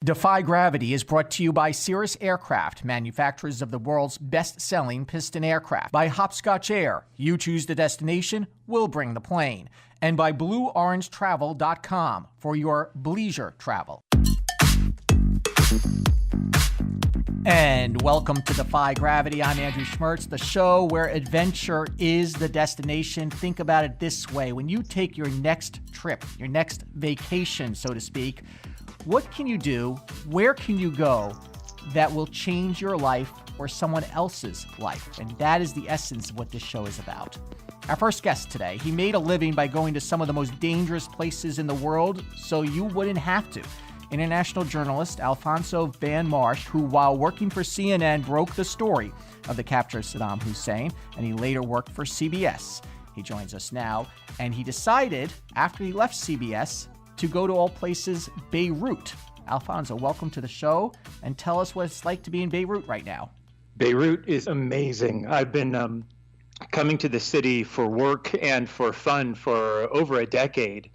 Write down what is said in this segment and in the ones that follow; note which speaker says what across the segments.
Speaker 1: Defy Gravity is brought to you by Cirrus Aircraft, manufacturers of the world's best-selling piston aircraft. By Hopscotch Air, you choose the destination, we'll bring the plane. And by BlueOrangeTravel.com for your bleisure travel. And welcome to Defy Gravity. I'm Andrew Schmertz, the show where adventure is the destination. Think about it this way. When you take your next trip, your next vacation, so to speak, what can you do? Where can you go that will change your life or someone else's life? And that is the essence of what this show is about. Our first guest today, he made a living by going to some of the most dangerous places in the world so you wouldn't have to. International journalist Alfonso Van Marsh, who while working for CNN broke the story of the capture of Saddam Hussein, and he later worked for CBS. He joins us now, and he decided after he left CBS to go to all places Beirut. Alfonso, welcome to the show, and tell us what it's like to be in Beirut right now.
Speaker 2: Beirut is amazing. I've been coming to the city for work and for fun for over a decade.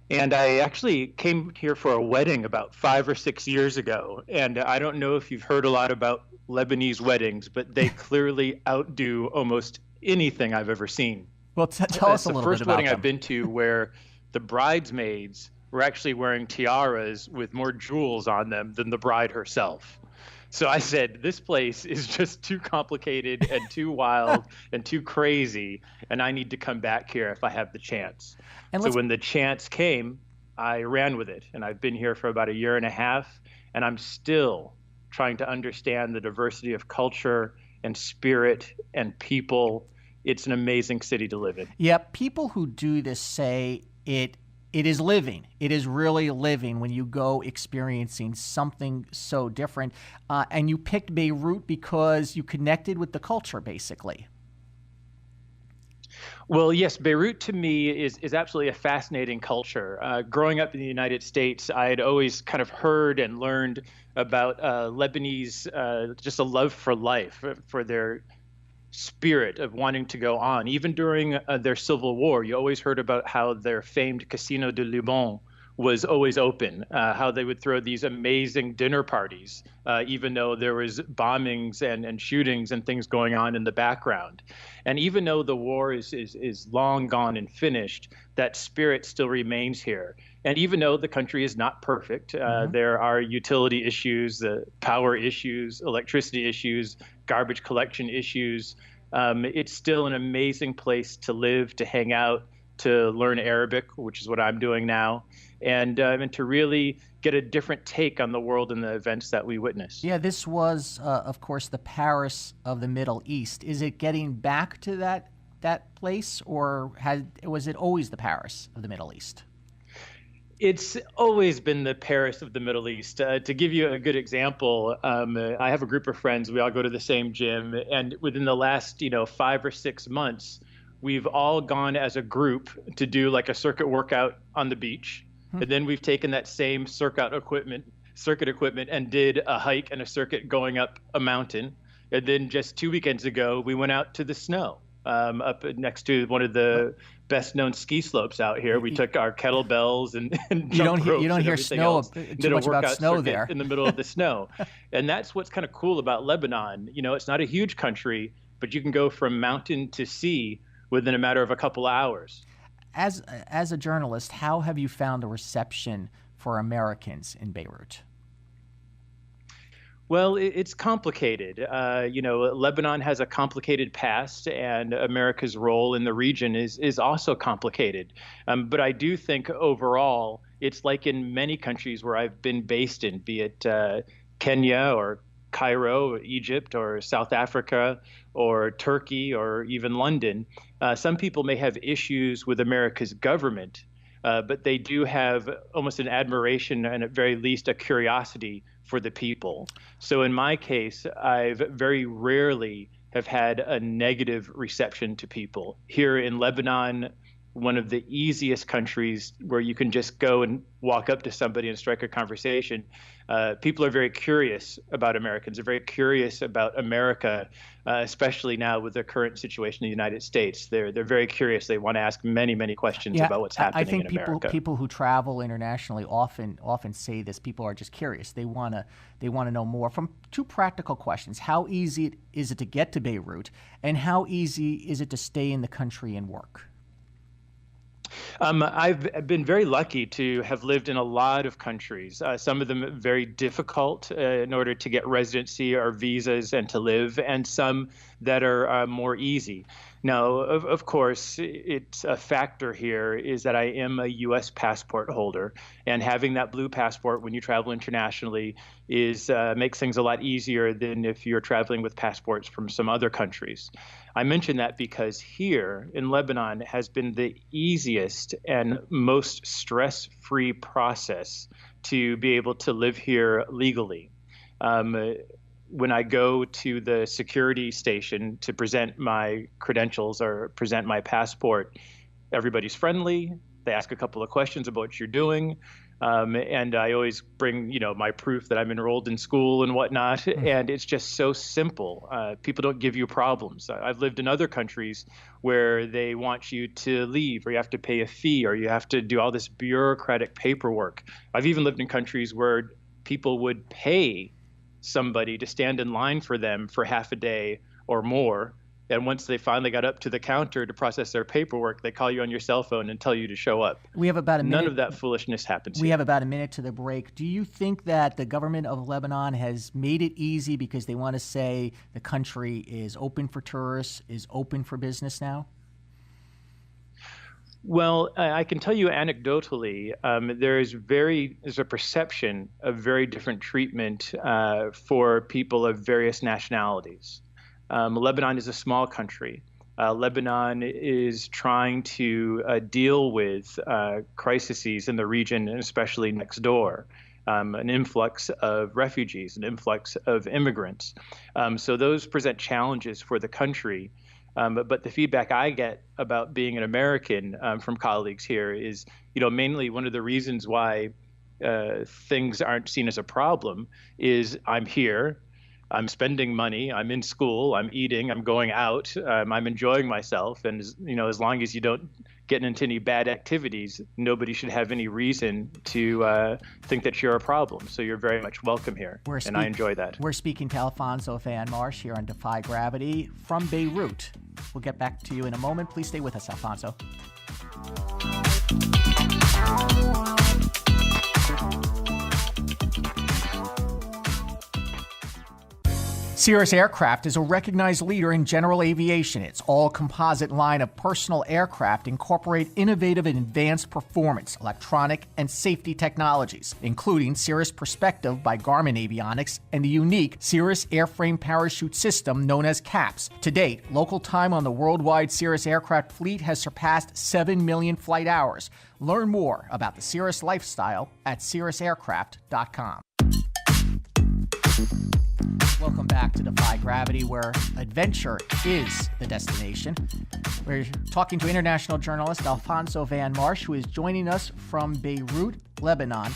Speaker 2: And I actually came here for a wedding about 5 or 6 years ago. And I don't know if you've heard a lot about Lebanese weddings, but they clearly outdo almost anything I've ever seen.
Speaker 1: Well, tell us a little bit about them.
Speaker 2: It's the first wedding I've been to where the bridesmaids were actually wearing tiaras with more jewels on them than the bride herself. So I said, this place is just too complicated and too wild and too crazy, and I need to come back here if I have the chance. So when the chance came, I ran with it, and I've been here for about a year and a half, and I'm still trying to understand the diversity of culture and spirit and people. It's an amazing city to live in.
Speaker 1: Yeah, people who do this say it is living. It is really living when you go experiencing something so different. And you picked Beirut because you connected with the culture, basically.
Speaker 2: Well, yes, Beirut to me is absolutely a fascinating culture. Growing up in the United States, I had always kind of heard and learned about Lebanese, just a love for life, for their spirit of wanting to go on. Even during their civil war, you always heard about how their famed Casino de Liban was always open, how they would throw these amazing dinner parties, even though there was bombings and shootings and things going on in the background. And even though the war is long gone and finished, that spirit still remains here. And even though the country is not perfect, there are utility issues, power issues, electricity issues, garbage collection issues. It's still an amazing place to live, to hang out, to learn Arabic, which is what I'm doing now, and to really get a different take on the world and the events that we witness.
Speaker 1: Yeah, this was, of course, the Paris of the Middle East. Is it getting back to that place, or was it always the Paris of the Middle East?
Speaker 2: It's always been the Paris of the Middle East. To give you a good example, I have a group of friends. We all go to the same gym, and within the last 5 or 6 months, we've all gone as a group to do like a circuit workout on the beach, and then we've taken that same circuit equipment and did a hike and a circuit going up a mountain. And then just 2 weekends ago, we went out to the snow up next to one of the best-known ski slopes out here. We took our kettlebells and jump ropes.
Speaker 1: You don't hear snow too much about snow there
Speaker 2: in the middle of the snow, and that's what's kind of cool about Lebanon. It's not a huge country, but you can go from mountain to sea within a matter of a couple of hours.
Speaker 1: As a journalist, how have you found the reception for Americans in Beirut?
Speaker 2: Well, it's complicated. Lebanon has a complicated past, and America's role in the region is also complicated. But I do think overall, it's like in many countries where I've been based in, be it Kenya or Cairo, or Egypt, or South Africa, or Turkey, or even London. Some people may have issues with America's government, but they do have almost an admiration and at very least a curiosity for the people. So in my case, I've very rarely have had a negative reception to people. Here in Lebanon, one of the easiest countries where you can just go and walk up to somebody and strike a conversation. People are very curious about Americans. They're very curious about America, especially now with the current situation in the United States. They're very curious. They want to ask many, many questions about what's happening
Speaker 1: I think
Speaker 2: in America.
Speaker 1: people who travel internationally often say this. People are just curious. They want to know more. From two practical questions: how easy is it to get to Beirut, and how easy is it to stay in the country and work?
Speaker 2: I've been very lucky to have lived in a lot of countries, some of them very difficult in order to get residency or visas and to live, and some that are more easy. Now, of course, it's a factor here is that I am a U.S. passport holder, and having that blue passport when you travel internationally is makes things a lot easier than if you're traveling with passports from some other countries. I mention that because here in Lebanon has been the easiest and most stress-free process to be able to live here legally. When I go to the security station to present my credentials or present my passport, everybody's friendly. They ask a couple of questions about what you're doing. And I always bring, my proof that I'm enrolled in school and whatnot. And it's just so simple. People don't give you problems. I've lived in other countries where they want you to leave, or you have to pay a fee, or you have to do all this bureaucratic paperwork. I've even lived in countries where people would pay somebody to stand in line for them for half a day or more. And once they finally got up to the counter to process their paperwork, they call you on your cell phone and tell you to show up.
Speaker 1: We have about a minute.
Speaker 2: None of that foolishness happens
Speaker 1: We
Speaker 2: here.
Speaker 1: have about a minute to the break. Do you think that the government of Lebanon has made it easy because they want to say the country is open for tourists, is open for business now?
Speaker 2: Well, I can tell you anecdotally, there's a perception of very different treatment for people of various nationalities. Lebanon is a small country. Lebanon is trying to deal with crises in the region, and especially next door. An influx of refugees, an influx of immigrants. So those present challenges for the country. But the feedback I get about being an American from colleagues here is, mainly one of the reasons why things aren't seen as a problem is I'm here, I'm spending money, I'm in school, I'm eating, I'm going out, I'm enjoying myself. And, as long as you don't get into any bad activities, nobody should have any reason to think that you're a problem. So you're very much welcome here. And I enjoy that.
Speaker 1: We're speaking to Alfonso Van Marsh here on Defy Gravity from Beirut. We'll get back to you in a moment. Please stay with us, Alfonso. Cirrus Aircraft is a recognized leader in general aviation. Its all-composite line of personal aircraft incorporate innovative and advanced performance, electronic, and safety technologies, including Cirrus Perspective by Garmin Avionics and the unique Cirrus Airframe Parachute System known as CAPS. To date, local time on the worldwide Cirrus aircraft fleet has surpassed 7 million flight hours. Learn more about the Cirrus lifestyle at cirrusaircraft.com. Welcome back to Defy Gravity, where adventure is the destination. We're talking to international journalist Alfonso Van Marsh, who is joining us from Beirut, Lebanon.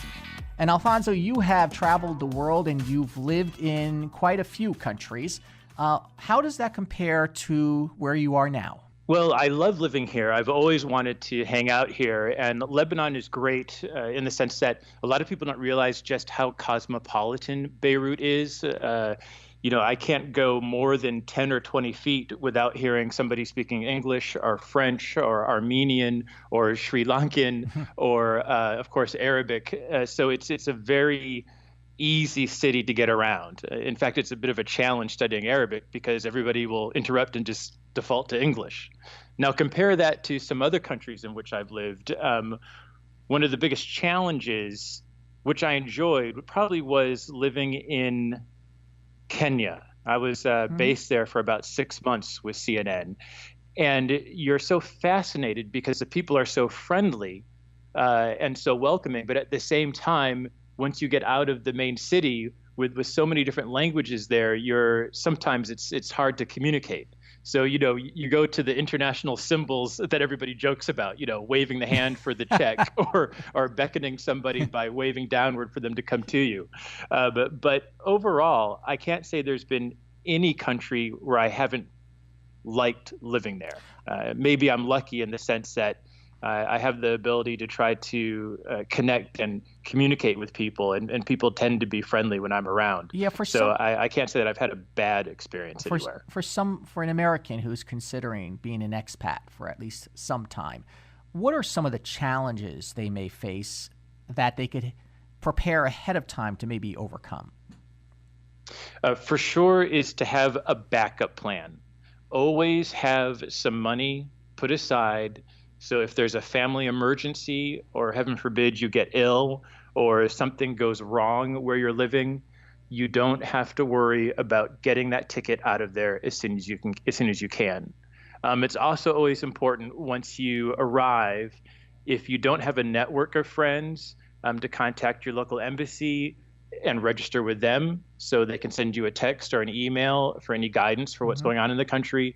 Speaker 1: And Alfonso, you have traveled the world and you've lived in quite a few countries. How does that compare to where you are now?
Speaker 2: Well, I love living here. I've always wanted to hang out here. And Lebanon is great in the sense that a lot of people don't realize just how cosmopolitan Beirut is. I can't go more than 10 or 20 feet without hearing somebody speaking English or French or Armenian or Sri Lankan or, of course, Arabic. So it's a very easy city to get around. In fact, it's a bit of a challenge studying Arabic because everybody will interrupt and just default to English. Now, compare that to some other countries in which I've lived. One of the biggest challenges, which I enjoyed, probably was living in Kenya. I was based there for about 6 months with CNN. And you're so fascinated because the people are so friendly and so welcoming. But at the same time, once you get out of the main city with so many different languages there, sometimes it's hard to communicate. So, you go to the international symbols that everybody jokes about, waving the hand for the check or beckoning somebody by waving downward for them to come to you. But overall, I can't say there's been any country where I haven't liked living there. Maybe I'm lucky in the sense that I have the ability to try to connect and communicate with people, and people tend to be friendly when I'm around.
Speaker 1: Yeah,
Speaker 2: I can't say that I've had a bad experience anywhere.
Speaker 1: For an American who's considering being an expat for at least some time, what are some of the challenges they may face that they could prepare ahead of time to maybe overcome?
Speaker 2: For sure is to have a backup plan. Always have some money put aside. So if there's a family emergency, or heaven forbid you get ill, or something goes wrong where you're living, you don't have to worry about getting that ticket out of there as soon as you can. It's also always important once you arrive, if you don't have a network of friends, to contact your local embassy and register with them so they can send you a text or an email for any guidance for what's going on in the country.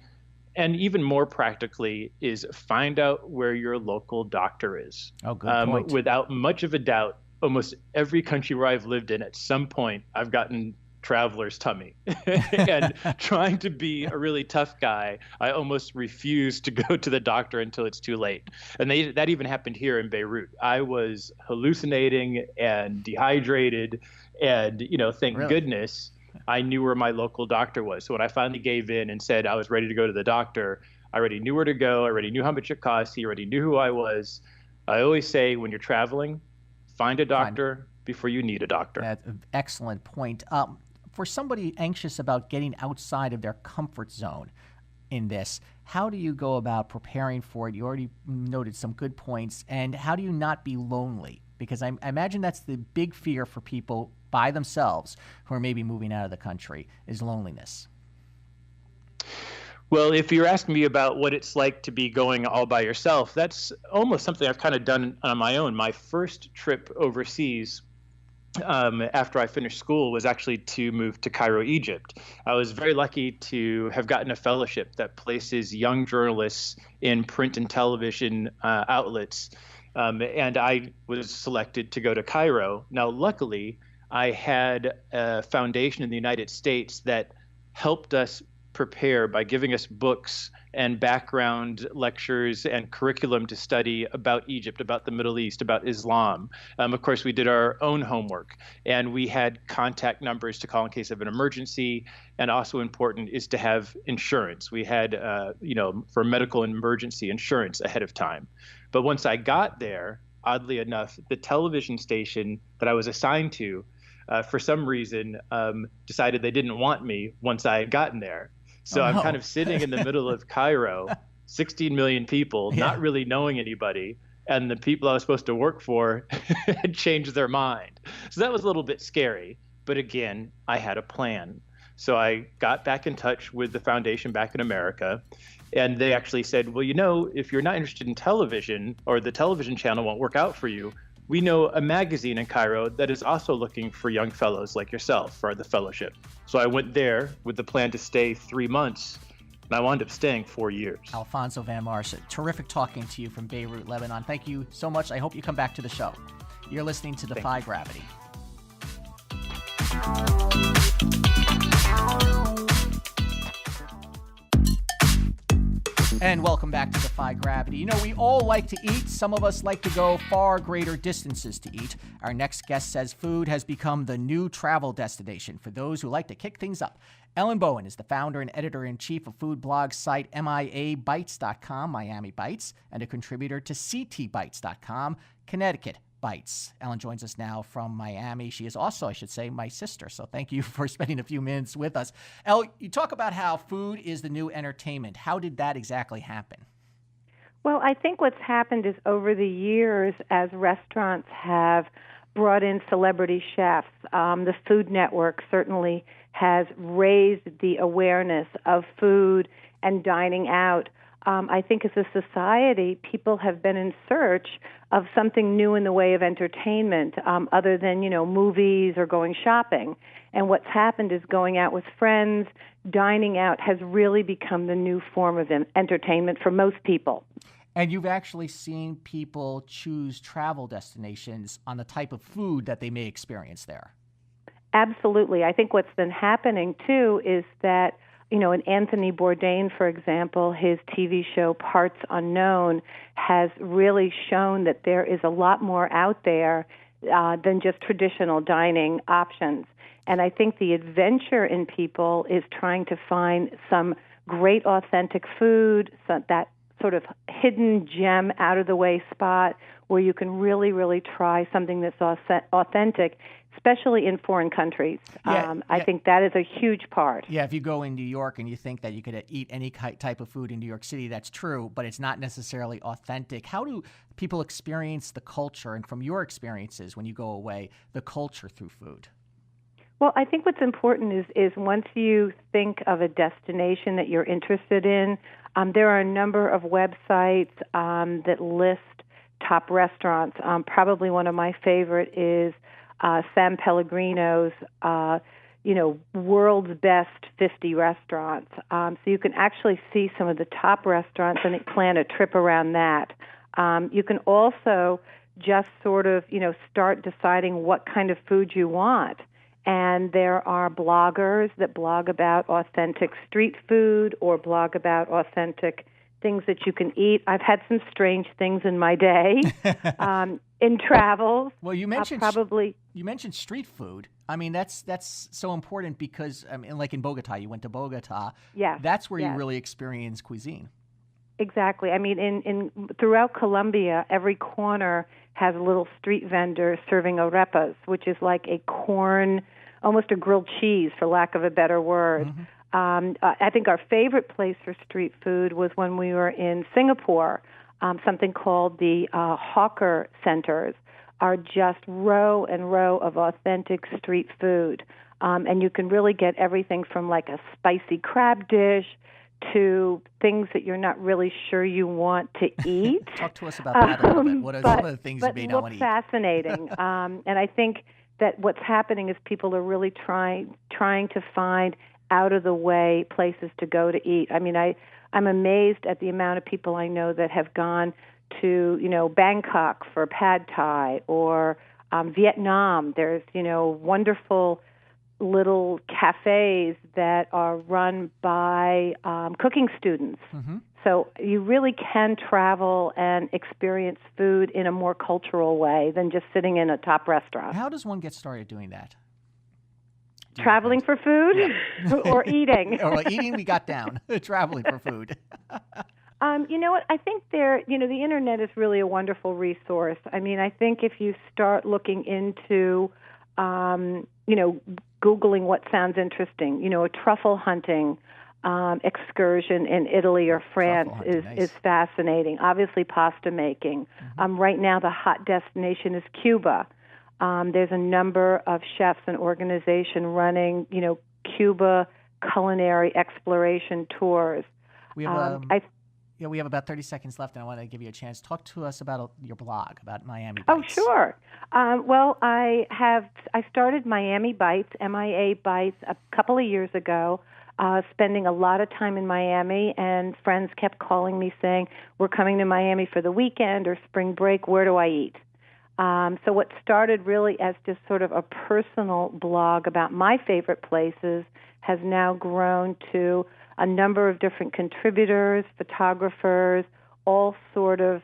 Speaker 2: And even more practically is find out where your local doctor is.
Speaker 1: Oh, good point.
Speaker 2: Without much of a doubt, almost every country where I've lived in, at some point, I've gotten traveler's tummy. And trying to be a really tough guy, I almost refuse to go to the doctor until it's too late. And that even happened here in Beirut. I was hallucinating and dehydrated, and thank goodness I knew where my local doctor was. So when I finally gave in and said I was ready to go to the doctor, I already knew where to go. I already knew how much it cost. He already knew who I was. I always say, when you're traveling, find a doctor before you need a doctor.
Speaker 1: That's an excellent point. For somebody anxious about getting outside of their comfort zone in this, how do you go about preparing for it? You already noted some good points. And how do you not be lonely? Because I imagine that's the big fear for people by themselves who are maybe moving out of the country, is loneliness.
Speaker 2: Well, if you're asking me about what it's like to be going all by yourself, that's almost something I've kind of done on my own. My first trip overseas after I finished school was actually to move to Cairo, Egypt. I was very lucky to have gotten a fellowship that places young journalists in print and television outlets. And I was selected to go to Cairo. Now, luckily, I had a foundation in the United States that helped us prepare by giving us books and background lectures and curriculum to study about Egypt, about the Middle East, about Islam. Of course, we did our own homework, and we had contact numbers to call in case of an emergency. And also important is to have insurance. We had, for medical emergency insurance ahead of time. But once I got there, oddly enough, the television station that I was assigned to, for some reason, decided they didn't want me once I had gotten there. So I'm kind of sitting in the middle of Cairo, 16 million people, not really knowing anybody. And the people I was supposed to work for had changed their mind. So that was a little bit scary. But again, I had a plan. So I got back in touch with the foundation back in America. And they actually said, well, if you're not interested in television, or the television channel won't work out for you, we know a magazine in Cairo that is also looking for young fellows like yourself for the fellowship. So I went there with the plan to stay 3 months, and I wound up staying 4 years. Alfonso
Speaker 1: Van Mars, terrific talking to you from Beirut, Lebanon. Thank you so much. I hope you come back to the show. You're listening to Defy Gravity. And welcome back to Defy Gravity. We all like to eat. Some of us like to go far greater distances to eat. Our next guest says food has become the new travel destination for those who like to kick things up. Ellen Bowen is the founder and editor-in-chief of food blog site MIABites.com, Miami Bites, and a contributor to CTBites.com, Connecticut Bites. Ellen joins us now from Miami. She is also, I should say, my sister. So thank you for spending a few minutes with us. Elle, you talk about how food is the new entertainment. How did that exactly happen?
Speaker 3: Well, I think what's happened is over the years, as restaurants have brought in celebrity chefs, the Food Network certainly has raised the awareness of food and dining out I think as a society, people have been in search of something new in the way of entertainment, other than, movies or going shopping. And what's happened is going out with friends, dining out has really become the new form of entertainment for most people.
Speaker 1: And you've actually seen people choose travel destinations on the type of food that they may experience there.
Speaker 3: Absolutely. I think what's been happening, too, is that, in Anthony Bourdain, for example, his TV show Parts Unknown has really shown that there is a lot more out there than just traditional dining options. And I think the adventure in people is trying to find some great authentic food, so that sort of hidden gem, out-of-the-way spot where you can really, really try something that's authentic, especially in foreign countries. I think that is a huge part.
Speaker 1: Yeah, if you go in New York and you think that you could eat any type of food in New York City, that's true, but it's not necessarily authentic. How do people experience the culture, and from your experiences when you go away, the culture through food?
Speaker 3: Well, I think what's important is once you think of a destination that you're interested in, there are a number of websites that list top restaurants. Probably one of my favorite is San Pellegrino's, world's best 50 restaurants. So you can actually see some of the top restaurants and plan a trip around that. You can also just sort of, start deciding what kind of food you want. And there are bloggers that blog about authentic street food or blog about authentic things that you can eat. I've had some strange things in my day in travels.
Speaker 1: Well, you mentioned street food. I mean, that's so important because like in Bogota, you went to Bogota.
Speaker 3: Yeah,
Speaker 1: that's where you really experience cuisine.
Speaker 3: Exactly. I mean, in throughout Colombia, every corner has a little street vendor serving arepas, which is like a corn, almost a grilled cheese, for lack of a better word. Mm-hmm. I think our favorite place for street food was when we were in Singapore. Something called the hawker centers are just row and row of authentic street food. And you can really get everything from like a spicy crab dish to things that you're not really sure you want to eat.
Speaker 1: Talk to us about that a little bit. What are some of the things you may not want to eat?
Speaker 3: Fascinating. And I think that what's happening is people are really trying to find out-of-the-way places to go to eat. I mean, I'm amazed at the amount of people I know that have gone to, Bangkok for pad thai or Vietnam. There's, wonderful little cafes that are run by cooking students. Mm-hmm. So you really can travel and experience food in a more cultural way than just sitting in a top restaurant.
Speaker 1: How does one get started doing that?
Speaker 3: Traveling for food? Yeah. Or eating?
Speaker 1: Or eating we got down. Traveling for food.
Speaker 3: You know what? I think the internet is really a wonderful resource. I mean, I think if you start looking into, Googling what sounds interesting, a truffle hunting excursion in Italy or France is fascinating. Obviously, pasta making. Mm-hmm. Right now, the hot destination is Cuba. There's a number of chefs and organization running, Cuba culinary exploration tours.
Speaker 1: We have about 30 seconds left, and I want to give you a chance. Talk to us about your blog, about Miami Bites.
Speaker 3: Oh, sure. Well, I started Miami Bites, MIA Bites, a couple of years ago, spending a lot of time in Miami, and friends kept calling me saying, we're coming to Miami for the weekend or spring break. Where do I eat? So what started really as just sort of a personal blog about my favorite places has now grown to a number of different contributors, photographers, all sort of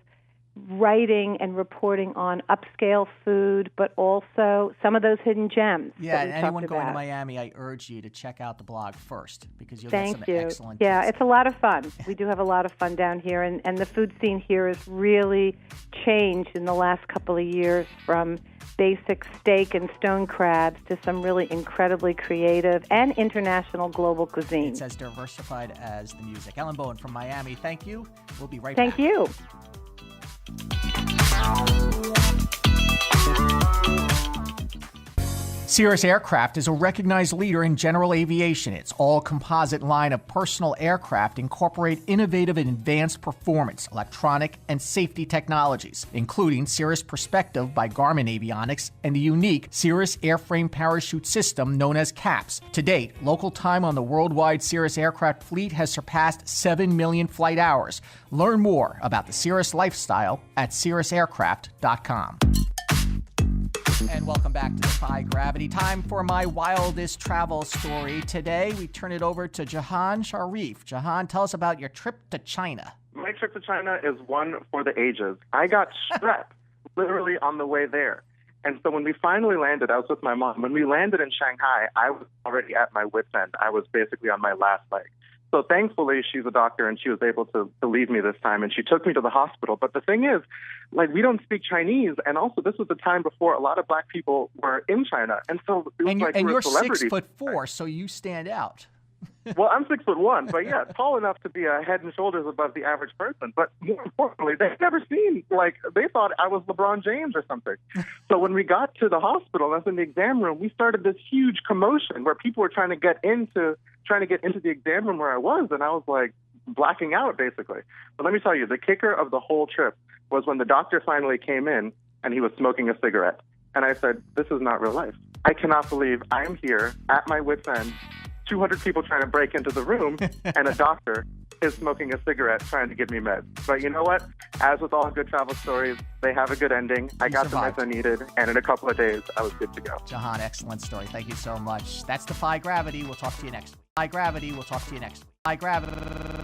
Speaker 3: writing and reporting on upscale food, but also some of those hidden gems.
Speaker 1: Yeah, and anyone going to Miami, I urge you to check out the blog first because you'll get some excellent
Speaker 3: Yeah,
Speaker 1: tips.
Speaker 3: It's a lot of fun. We do have a lot of fun down here, and the food scene here has really changed in the last couple of years from basic steak and stone crabs to some really incredibly creative and international global cuisine.
Speaker 1: It's as diversified as the music. Ellen Bowen from Miami, thank you. We'll be right
Speaker 3: back. Thank you.
Speaker 1: Cirrus Aircraft is a recognized leader in general aviation. Its all-composite line of personal aircraft incorporate innovative and advanced performance, electronic, and safety technologies, including Cirrus Perspective by Garmin Avionics and the unique Cirrus Airframe Parachute System known as CAPS. To date, local time on the worldwide Cirrus aircraft fleet has surpassed 7 million flight hours. Learn more about the Cirrus lifestyle at cirrusaircraft.com. And welcome back to Defy Gravity. Time for my wildest travel story. Today, we turn it over to Jahan Sharif. Jahan, tell us about your trip to China.
Speaker 4: My trip to China is one for the ages. I got strep literally on the way there. And so when we finally landed, I was with my mom. When we landed in Shanghai, I was already at my wit's end. I was basically on my last leg. So thankfully, she's a doctor, and she was able to leave me this time, and she took me to the hospital. But the thing is, like, we don't speak Chinese, and also this was the time before a lot of black people were in China. And so it was like we were celebrities.
Speaker 1: And you're 6'4", so you stand out.
Speaker 4: Well, I'm 6'1", but yeah, tall enough to be a head and shoulders above the average person. But more importantly, they've never seen, like, they thought I was LeBron James or something. So when we got to the hospital, I was in the exam room, we started this huge commotion where people were trying to get into the exam room where I was, and I was like blacking out basically. But let me tell you, the kicker of the whole trip was when the doctor finally came in and he was smoking a cigarette. And I said, this is not real life. I cannot believe I'm here at my wit's end, 200 people trying to break into the room, and a doctor is smoking a cigarette trying to give me meds. But you know what? As with all good travel stories, they have a good ending. I got the meds I needed, and in a couple of days, I was good to go.
Speaker 1: Jahan, excellent story. Thank you so much. That's Defy Gravity. We'll talk to you next week. Defy Gravity. We'll talk to you next week. Defy Gravity.